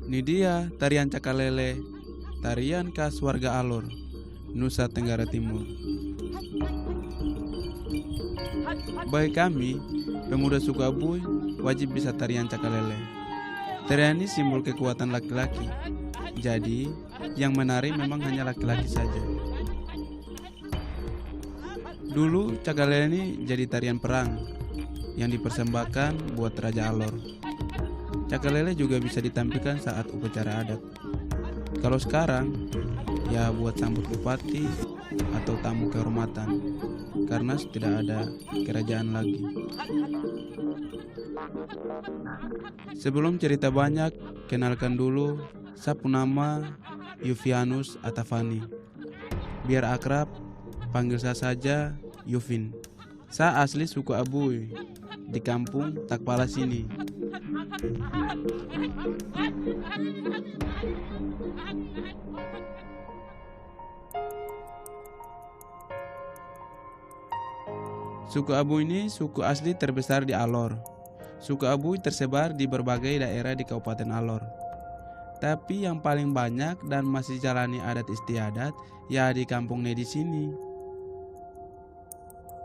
Ini dia tarian cakalele, tarian khas warga Alor, Nusa Tenggara Timur. Bagi kami, pemuda suku Abui, wajib bisa tarian cakalele. Tarian ini simbol kekuatan laki-laki. Jadi, yang menari memang hanya laki-laki saja. Dulu cakalele ini jadi tarian perang yang dipersembahkan buat Raja Alor. Cakalele juga bisa ditampilkan saat upacara adat. Kalau sekarang, ya buat sambut bupati atau tamu kehormatan, karena tidak ada kerajaan lagi. Sebelum cerita banyak, kenalkan dulu, sapu nama Yufianus Atafani. Biar akrab, panggil saya saja Yufin. Saya asli suku Abui, di kampung Takpala sini. Suku Abui ini suku asli terbesar di Alor. Suku Abui tersebar di berbagai daerah di Kabupaten Alor. Tapi yang paling banyak dan masih jalani adat istiadat ya di kampung di sini.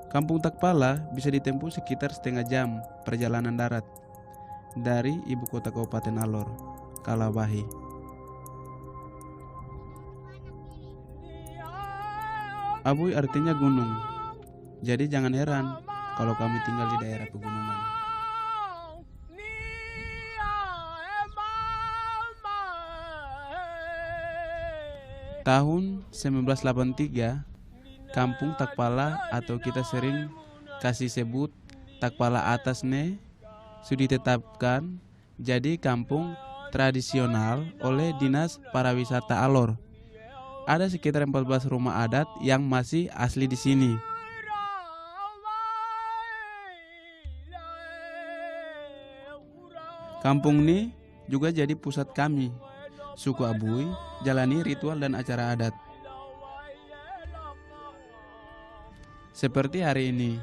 Kampung Takpala bisa ditempuh sekitar setengah jam perjalanan darat dari ibu kota Kabupaten Alor, Kalabahi. Abui artinya gunung. Jadi jangan heran kalau kami tinggal di daerah pegunungan. Tahun 1983, Kampung Takpala atau kita sering kasih sebut Takpala Atas sudah ditetapkan jadi kampung tradisional oleh Dinas Pariwisata Alor. Ada sekitar 14 rumah adat yang masih asli di sini. Kampung ini juga jadi pusat kami, suku Abui, jalani ritual dan acara adat. Seperti hari ini,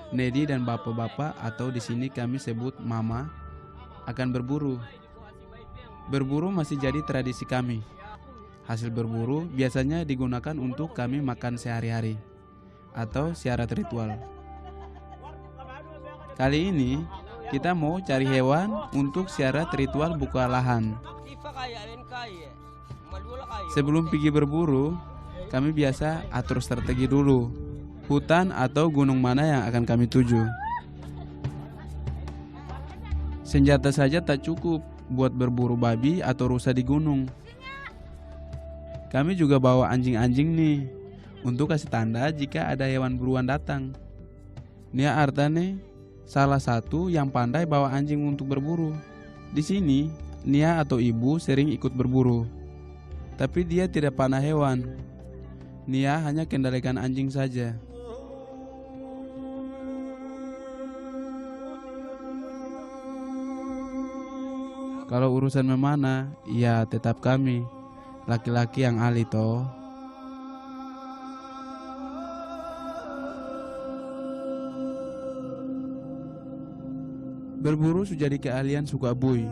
Nedi dan bapak-bapak atau di sini kami sebut mama akan berburu. Berburu masih jadi tradisi kami. Hasil berburu biasanya digunakan untuk kami makan sehari-hari atau syarat ritual. Kali ini kita mau cari hewan untuk syarat ritual buka lahan. Sebelum pergi berburu, kami biasa atur strategi dulu. Hutan atau gunung mana yang akan kami tuju. Senjata saja tak cukup buat berburu babi atau rusa di gunung. Kami juga bawa anjing-anjing nih untuk kasih tanda jika ada hewan buruan datang. Nia Artane salah satu yang pandai bawa anjing untuk berburu. Di sini, Nia atau ibu sering ikut berburu. Tapi dia tidak panah hewan. Nia hanya kendalikan anjing saja. Kalau urusan memanah, ya tetap kami. Laki-laki yang ahli toh. Berburu sudah jadi keahlian suku Abui.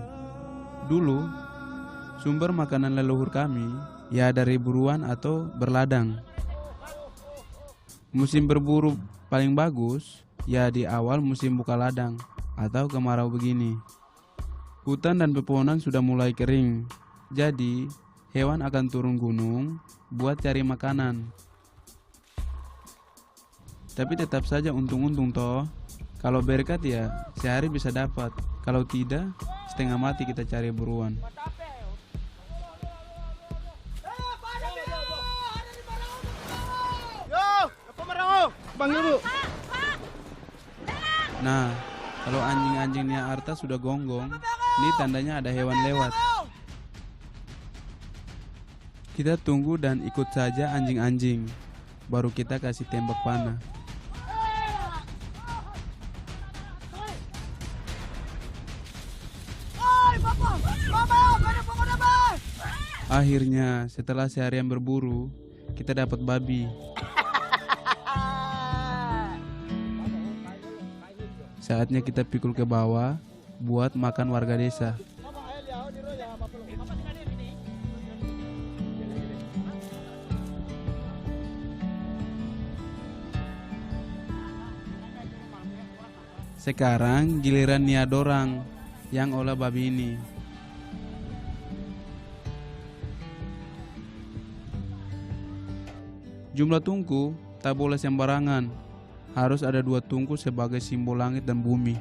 Dulu, sumber makanan leluhur kami ya dari buruan atau berladang. Musim berburu paling bagus ya di awal musim buka ladang atau kemarau begini. Hutan dan pepohonan sudah mulai kering, jadi hewan akan turun gunung buat cari makanan. Tapi tetap saja untung-untung toh. Kalau berkat ya sehari bisa dapat. Kalau tidak, setengah mati kita cari buruan. Nah, kalau anjing-anjing Nia Arta sudah gonggong, ini tandanya ada hewan lewat. Kita tunggu dan ikut saja anjing-anjing, baru kita kasih tembak panah. Akhirnya, setelah seharian berburu, kita dapat babi. Saatnya kita pikul ke bawah buat makan warga desa. Sekarang giliran Nia dorang yang olah babi ini. Jumlah tungku tak boleh sembarangan. Harus ada 2 tungku sebagai simbol langit dan bumi.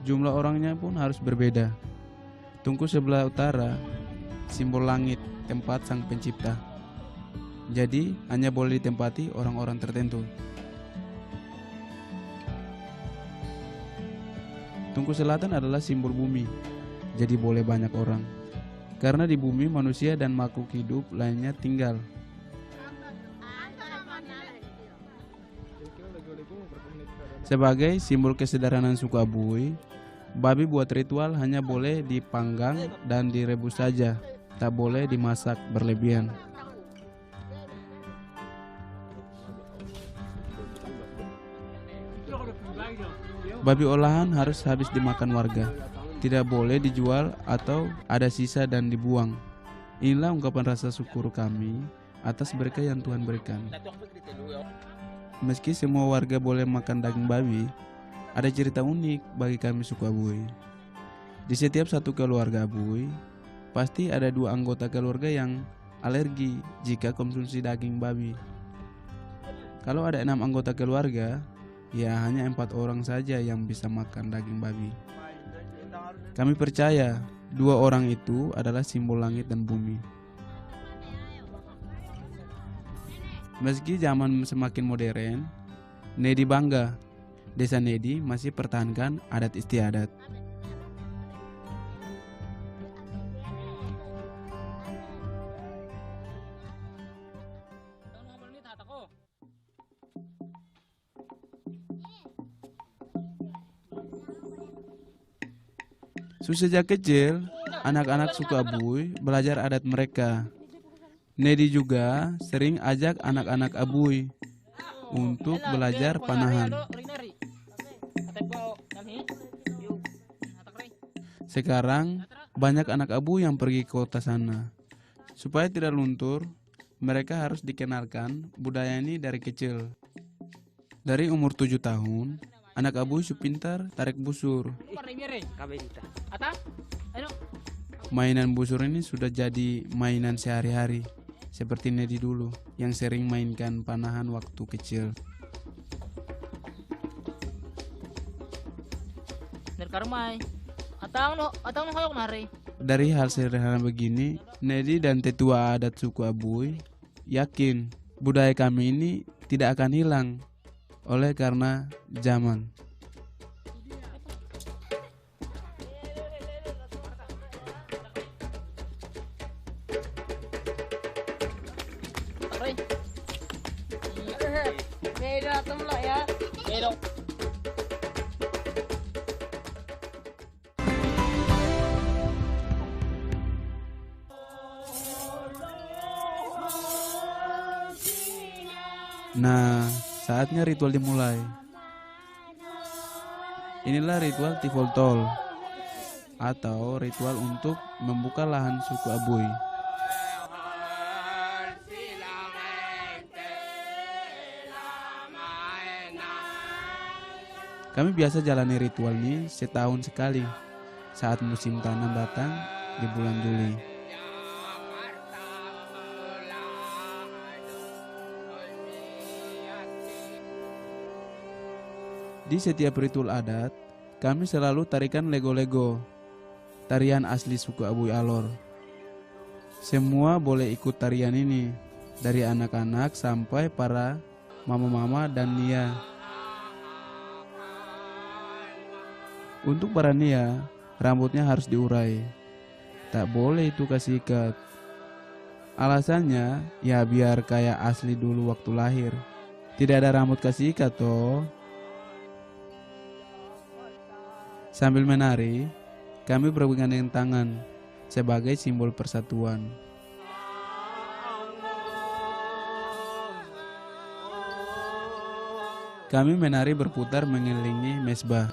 Jumlah orangnya pun harus berbeda. Tungku sebelah utara, simbol langit, tempat sang pencipta. Jadi hanya boleh ditempati orang-orang tertentu. Tungku selatan adalah simbol bumi, jadi boleh banyak orang. Karena di bumi manusia dan makhluk hidup lainnya tinggal. Sebagai simbol kesederhanaan suku Abui, babi buat ritual hanya boleh dipanggang dan direbus saja, tak boleh dimasak berlebihan. Babi olahan harus habis dimakan warga, tidak boleh dijual atau ada sisa dan dibuang. Inilah ungkapan rasa syukur kami atas berkah yang Tuhan berikan. Meski semua warga boleh makan daging babi, ada cerita unik bagi kami suku Abui. Di setiap satu keluarga Abui, pasti ada 2 anggota keluarga yang alergi jika konsumsi daging babi. Kalau ada 6 anggota keluarga, ya hanya 4 orang saja yang bisa makan daging babi. Kami percaya 2 orang itu adalah simbol langit dan bumi. Meski zaman semakin modern, Nedi bangga desa Nedi masih pertahankan adat istiadat. Sejak kecil, anak-anak suku Abui belajar adat mereka. Nedi juga sering ajak anak-anak Abui untuk belajar panahan. Sekarang banyak anak Abui yang pergi ke kota sana. Supaya tidak luntur, mereka harus dikenalkan budaya ini dari kecil. Dari umur 7 tahun, anak Abui pintar tarik busur. Mainan busur ini sudah jadi mainan sehari-hari. Seperti Nedi dulu yang sering mainkan panahan waktu kecil. Dari hal sederhana begini, Nedi dan tetua adat suku Abui yakin budaya kami ini tidak akan hilang oleh karena zaman. Nah, saatnya ritual dimulai. Inilah ritual Tivoltol atau ritual untuk membuka lahan suku Abui. Kami biasa jalani ritual ini setahun sekali saat musim tanam datang di bulan Juli. Di setiap ritual adat, kami selalu tarikan lego-lego, tarian asli suku Abui Alor. Semua boleh ikut tarian ini, dari anak-anak sampai para mama-mama dan Nia. Untuk para Nia, rambutnya harus diurai. Tak boleh itu kasih ikat. Alasannya, ya biar kayak asli dulu waktu lahir. Tidak ada rambut kasih ikat toh. Sambil menari, kami bergandengan tangan sebagai simbol persatuan. Kami menari berputar mengelilingi mesbah.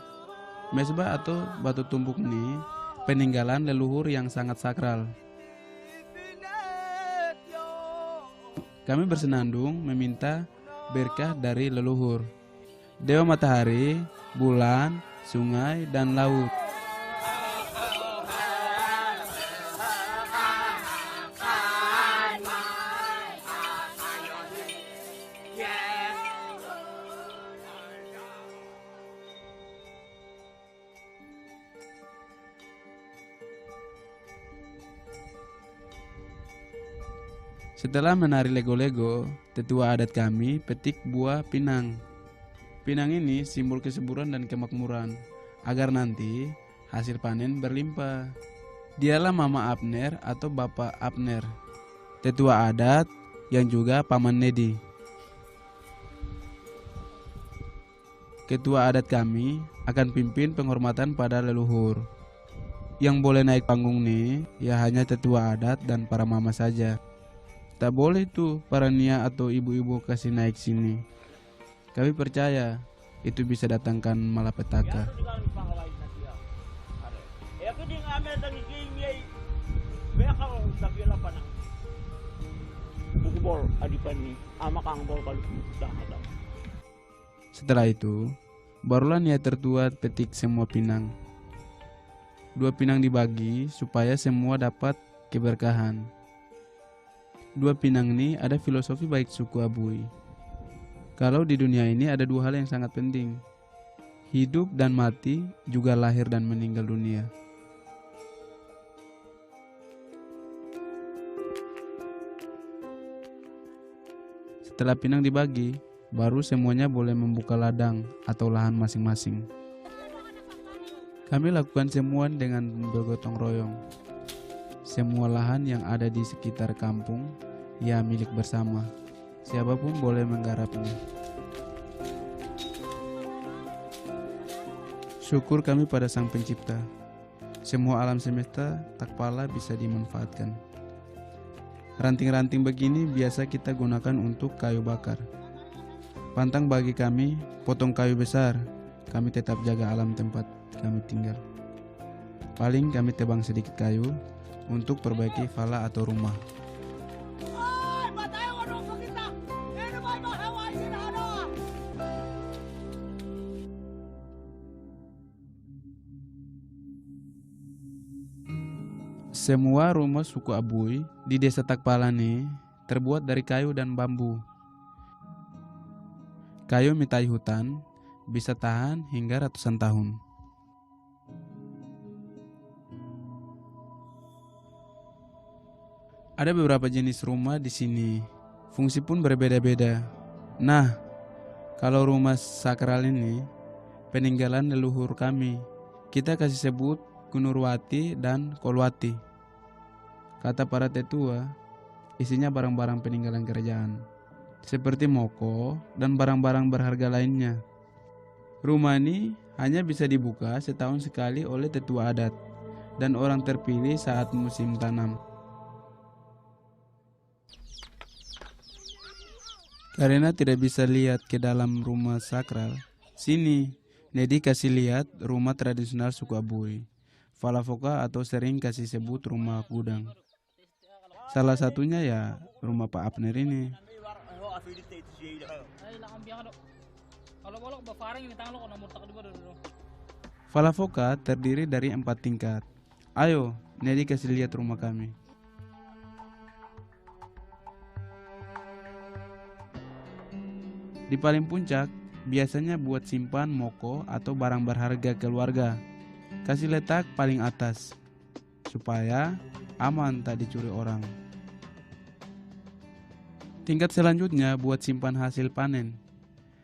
Mesbah atau batu tumbuk ini peninggalan leluhur yang sangat sakral. Kami bersenandung meminta berkah dari leluhur. Dewa Matahari bulan, sungai, dan laut. Setelah menari lego-lego, tetua adat kami petik buah pinang. Pinang ini simbol kesuburan dan kemakmuran, agar nanti hasil panen berlimpah. Dialah Mama Abner atau Bapak Abner, tetua adat yang juga paman Nedi. Ketua adat kami akan pimpin penghormatan pada leluhur. Yang boleh naik panggung nih ya hanya tetua adat dan para mama saja. Tak boleh tuh para nia atau ibu-ibu kasih naik sini. Kami percaya itu bisa datangkan malapetaka. Setelah itu, barulah nia tertua petik semua pinang. 2 pinang dibagi supaya semua dapat keberkahan. 2 pinang ini ada filosofi baik suku Abui. Kalau di dunia ini ada 2 hal yang sangat penting. Hidup dan mati, juga lahir dan meninggal dunia. Setelah pinang dibagi, baru semuanya boleh membuka ladang atau lahan masing-masing. Kami lakukan semua dengan bergotong royong. Semua lahan yang ada di sekitar kampung ya milik bersama. Siapapun boleh menggarapnya. Syukur kami pada Sang Pencipta. Semua alam semesta tak pala bisa dimanfaatkan. Ranting-ranting begini biasa kita gunakan untuk kayu bakar. Pantang bagi kami potong kayu besar. Kami tetap jaga alam tempat kami tinggal. Paling kami tebang sedikit kayu untuk perbaiki fala atau rumah. Semua rumah suku Abui di desa Takpalane terbuat dari kayu dan bambu. Kayu mitai hutan bisa tahan hingga ratusan tahun. Ada beberapa jenis rumah di sini. Fungsi pun berbeda-beda. Nah, kalau rumah sakral ini peninggalan leluhur kami. Kita kasih sebut Kunurwati dan Kolwati. Kata para tetua, isinya barang-barang peninggalan kerajaan, seperti moko dan barang-barang berharga lainnya. Rumah ini hanya bisa dibuka setahun sekali oleh tetua adat dan orang terpilih saat musim tanam. Karena tidak bisa lihat ke dalam rumah sakral, sini Nedi kasih lihat rumah tradisional suku Abui, Falafoka atau sering kasih sebut rumah gudang. Salah satunya ya rumah Pak Abner ini. Falafoka terdiri dari 4 tingkat. Ayo, Nedi kasih lihat rumah kami. Di paling puncak, biasanya buat simpan moko atau barang berharga keluarga. Kasih letak paling atas, supaya aman tak dicuri orang. Tingkat selanjutnya buat simpan hasil panen,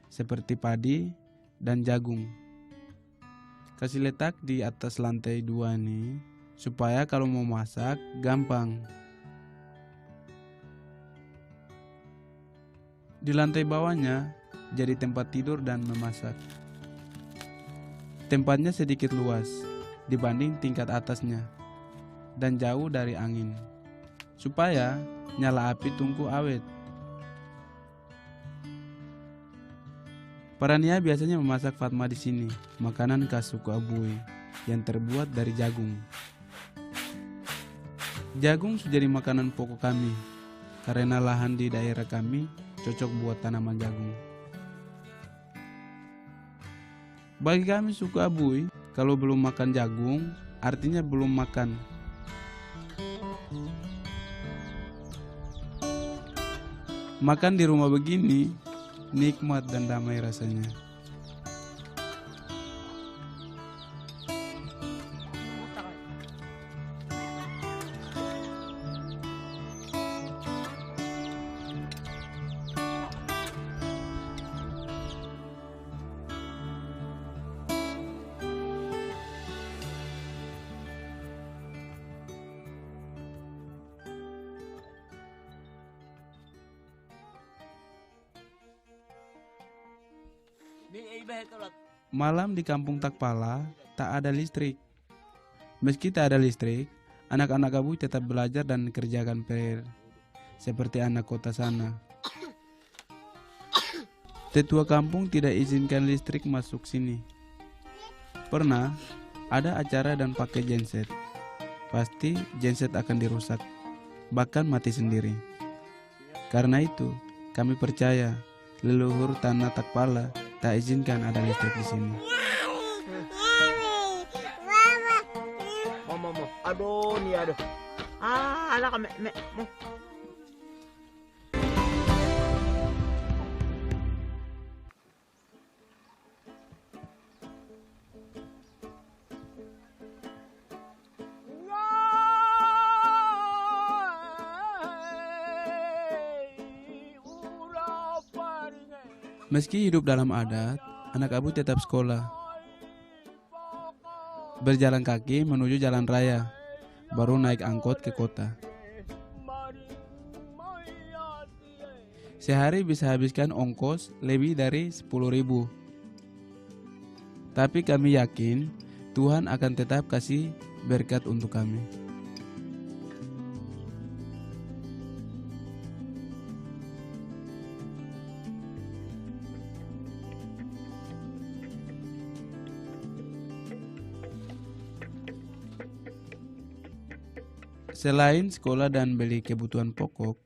seperti padi dan jagung. Kasih letak di atas lantai 2 nih, supaya kalau mau masak gampang. Di lantai bawahnya jadi tempat tidur dan memasak. Tempatnya sedikit luas dibanding tingkat atasnya dan jauh dari angin, supaya nyala api tungku awet. Para nia biasanya memasak fatma di sini, makanan khas suku Abui yang terbuat dari jagung. Jagung sudah jadi makanan pokok kami, karena lahan di daerah kami cocok buat tanaman jagung. Bagi kami suku Abui, kalau belum makan jagung, artinya belum makan. Makan di rumah begini, nikmat dan damai rasanya. Malam di kampung Takpala tak ada listrik. Meski tak ada listrik, anak-anak Abui tetap belajar dan kerjakan PR seperti anak kota sana. Tetua kampung tidak izinkan listrik masuk sini. Pernah ada acara dan pakai genset. Pasti genset akan dirusak, bahkan mati sendiri. Karena itu, kami percaya leluhur tanah Takpala tak izinkan ada listrik di sini. Aduh, nih aduh. Anak me. Meski hidup dalam adat, anak Abui tetap sekolah. Berjalan kaki menuju jalan raya, baru naik angkot ke kota. Sehari bisa habiskan ongkos lebih dari 10.000. Tapi kami yakin Tuhan akan tetap kasih berkat untuk kami. Selain sekolah dan beli kebutuhan pokok,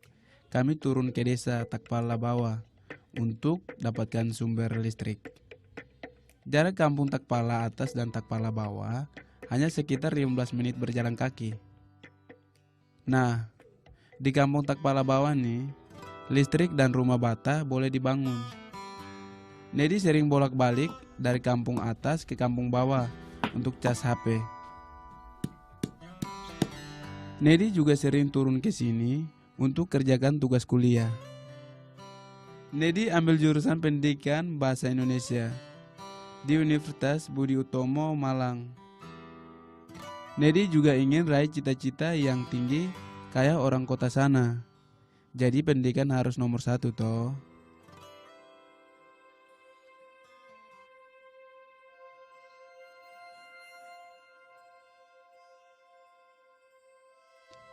kami turun ke desa Takpala Bawah untuk dapatkan sumber listrik. Jarak kampung Takpala Atas dan Takpala Bawah hanya sekitar 15 menit berjalan kaki. Nah, di kampung Takpala Bawah nih, listrik dan rumah bata boleh dibangun. Nedi sering bolak-balik dari kampung atas ke kampung bawah untuk cas HP. Nedi juga sering turun ke sini untuk kerjakan tugas kuliah. Nedi ambil jurusan pendidikan bahasa Indonesia di Universitas Budi Utomo, Malang. Nedi juga ingin raih cita-cita yang tinggi kayak orang kota sana. Jadi pendidikan harus nomor 1 toh.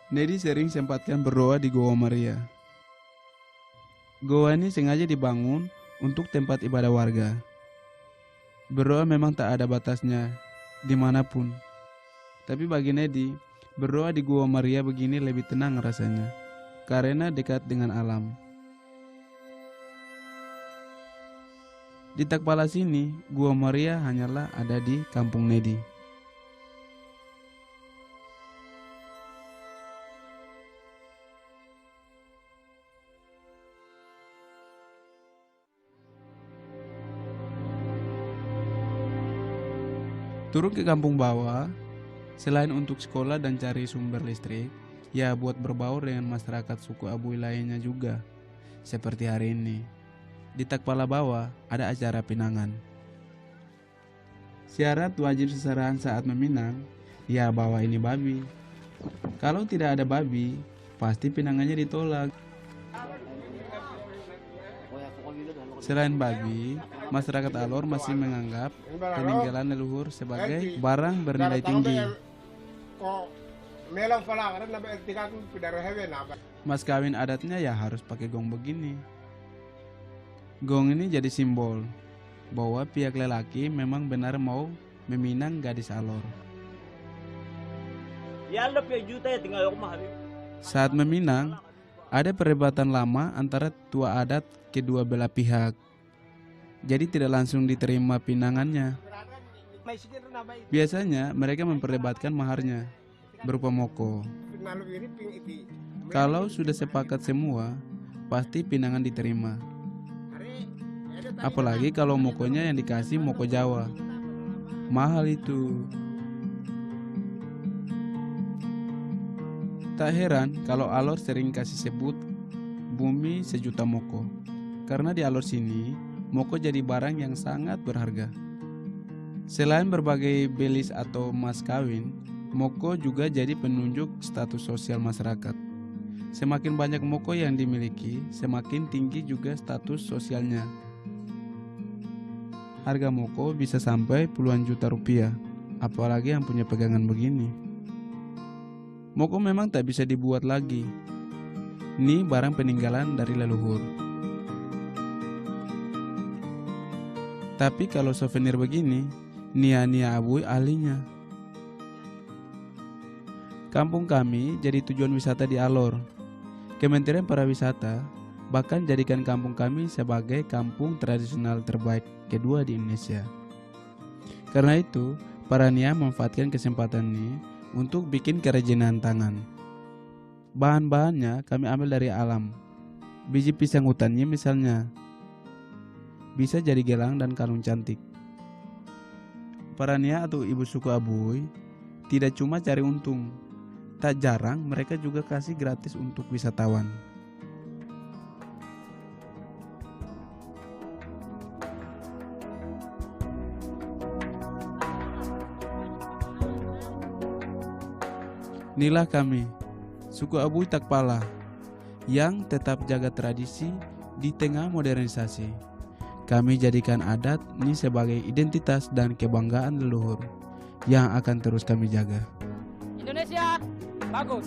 Nedi sering sempatkan berdoa di Goa Maria. Goa ini sengaja dibangun untuk tempat ibadah warga. Berdoa memang tak ada batasnya, dimanapun. Tapi bagi Nedi, berdoa di Goa Maria begini lebih tenang rasanya, karena dekat dengan alam. Di Takpala sini, Goa Maria hanyalah ada di kampung Nedi. Turun ke kampung bawah, selain untuk sekolah dan cari sumber listrik, ya buat berbaur dengan masyarakat suku Abui lainnya juga. Seperti hari ini, di Takpala Bawah ada acara pinangan. Syarat wajib seserahan saat meminang, ya bawa ini babi. Kalau tidak ada babi, pasti pinangannya ditolak. Selain babi, masyarakat Alor masih menganggap peninggalan leluhur sebagai barang bernilai tinggi. Mas kawin adatnya ya harus pakai gong begini. Gong ini jadi simbol bahwa pihak lelaki memang benar mau meminang gadis Alor. Saat meminang, ada perdebatan lama antara tua adat kedua belah pihak. Jadi tidak langsung diterima pinangannya. Biasanya mereka memperdebatkan maharnya berupa moko. Kalau sudah sepakat semua, pasti pinangan diterima. Apalagi kalau mokonya yang dikasih moko Jawa. Mahal itu. Tak heran kalau Alor sering kasih sebut bumi 1.000.000 moko. Karena di Alor sini, moko jadi barang yang sangat berharga. Selain berbagai belis atau mas kawin, moko juga jadi penunjuk status sosial masyarakat. Semakin banyak moko yang dimiliki, semakin tinggi juga status sosialnya. Harga moko bisa sampai puluhan juta rupiah, apalagi yang punya pegangan begini. Moko memang tak bisa dibuat lagi. Ini barang peninggalan dari leluhur. Tapi kalau souvenir begini, Nia Abui ahlinya. Kampung kami jadi tujuan wisata di Alor. Kementerian Pariwisata bahkan jadikan kampung kami sebagai kampung tradisional terbaik kedua di Indonesia. Karena itu, para Nia memanfaatkan kesempatan ini untuk bikin kerajinan tangan. Bahan-bahannya kami ambil dari alam. Biji pisang hutannya misalnya, bisa jadi gelang dan kalung cantik. Para Nia atau ibu suku Abui tidak cuma cari untung, tak jarang mereka juga kasih gratis untuk wisatawan. Inilah kami, suku Abui Takpala, yang tetap jaga tradisi di tengah modernisasi. Kami jadikan adat ini sebagai identitas dan kebanggaan leluhur yang akan terus kami jaga. Indonesia, bagus!